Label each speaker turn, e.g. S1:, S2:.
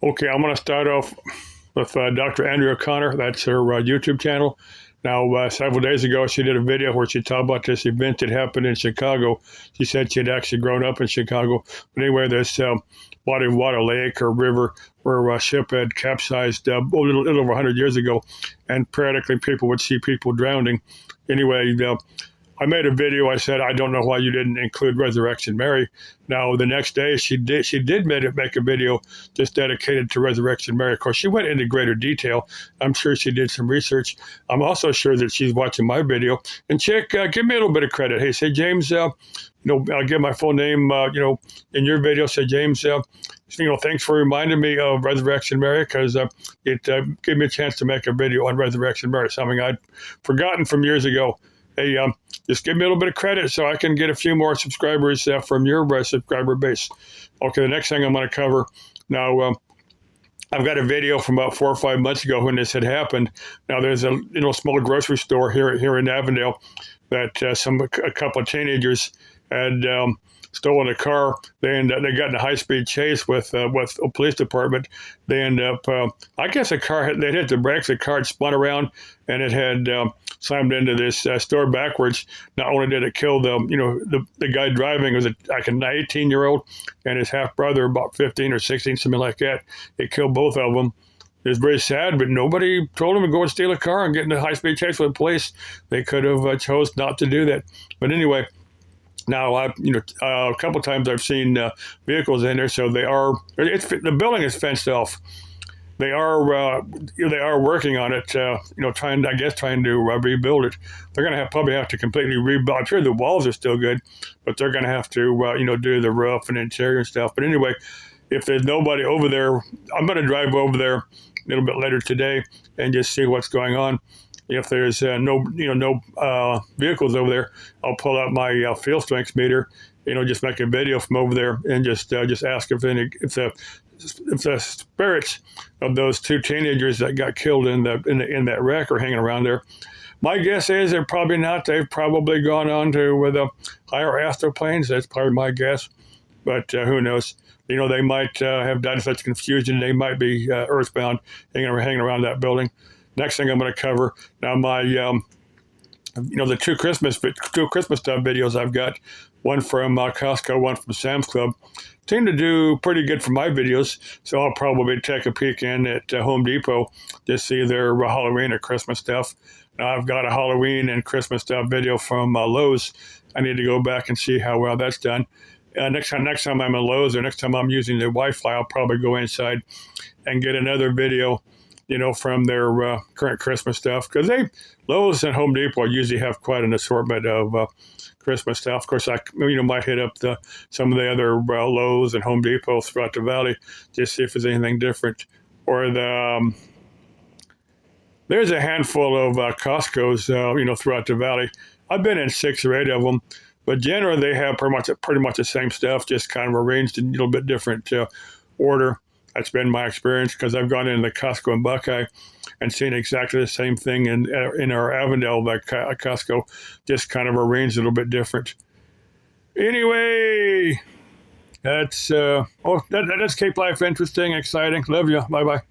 S1: Okay, I'm going to start off with Dr. Andrea O'Connor. That's her YouTube channel. Now, several days ago, she did a video where she talked about this event that happened in Chicago. She said she had actually grown up in Chicago. But anyway, this body of water, lake or river, where a ship had capsized a little over 100 years ago, and periodically people would see people drowning. Anyway, I made a video. I said, I don't know why you didn't include Resurrection Mary. Now, the next day, she did make a video just dedicated to Resurrection Mary. Of course, she went into greater detail. I'm sure she did some research. I'm also sure that she's watching my video. And Chick, give me a little bit of credit. Hey, say, James, I'll give my full name, in your video. Say, James, thanks for reminding me of Resurrection Mary, because it gave me a chance to make a video on Resurrection Mary, something I'd forgotten from years ago. Hey, just give me a little bit of credit so I can get a few more subscribers from your subscriber base. Okay, the next thing I'm going to cover now. I've got a video from about 4 or 5 months ago when this had happened. Now, there's a small grocery store here in Avondale that a couple of teenagers had stolen a car. They got in a high-speed chase with a police department. They end up, I guess they hit the brakes. The car had spun around, and it had slammed into this store backwards. Not only did it kill the guy driving, was like an 18-year-old, and his half brother, about 15 or 16, something like that. It killed both of them. It was very sad, but nobody told them to go and steal a car and get in a high-speed chase with the police. They could have chose not to do that. But anyway, now, a couple of times I've seen vehicles in there, so the building is fenced off. They are working on it, trying to rebuild it. They're going to probably have to completely rebuild. I'm sure the walls are still good, but they're going to have to, do the roof and interior and stuff. But anyway, if there's nobody over there, I'm going to drive over there a little bit later today and just see what's going on. If there's no vehicles over there, I'll pull out my field strength meter, just make a video from over there and just ask if the spirits of those two teenagers that got killed in that wreck are hanging around there. My guess is they're probably not. They've probably gone on to the higher astral planes. That's part of my guess, but who knows? They might have died of such confusion. They might be earthbound, hanging around that building. Next thing I'm going to cover now, my the two Christmas stuff videos I've got, one from Costco, one from Sam's Club, seem to do pretty good for my videos. So I'll probably take a peek in at Home Depot to see their Halloween or Christmas stuff. Now I've got a Halloween and Christmas stuff video from Lowe's. I need to go back and see how well that's done. Next time I'm at Lowe's, or next time I'm using the Wi-Fi, I'll probably go inside and get another video, from their current Christmas stuff, because Lowe's and Home Depot usually have quite an assortment of Christmas stuff. Of course, I might hit up some of the other Lowe's and Home Depot throughout the valley, just see if there's anything different. Or there's a handful of Costco's, throughout the valley. I've been in 6 or 8 of them, but generally they have pretty much the same stuff, just kind of arranged in a little bit different order. That's been my experience, because I've gone into Costco and Buckeye and seen exactly the same thing in our Avondale Costco, just kind of arranged a little bit different. Anyway, that's Cape Life interesting, exciting. Love you. Bye-bye.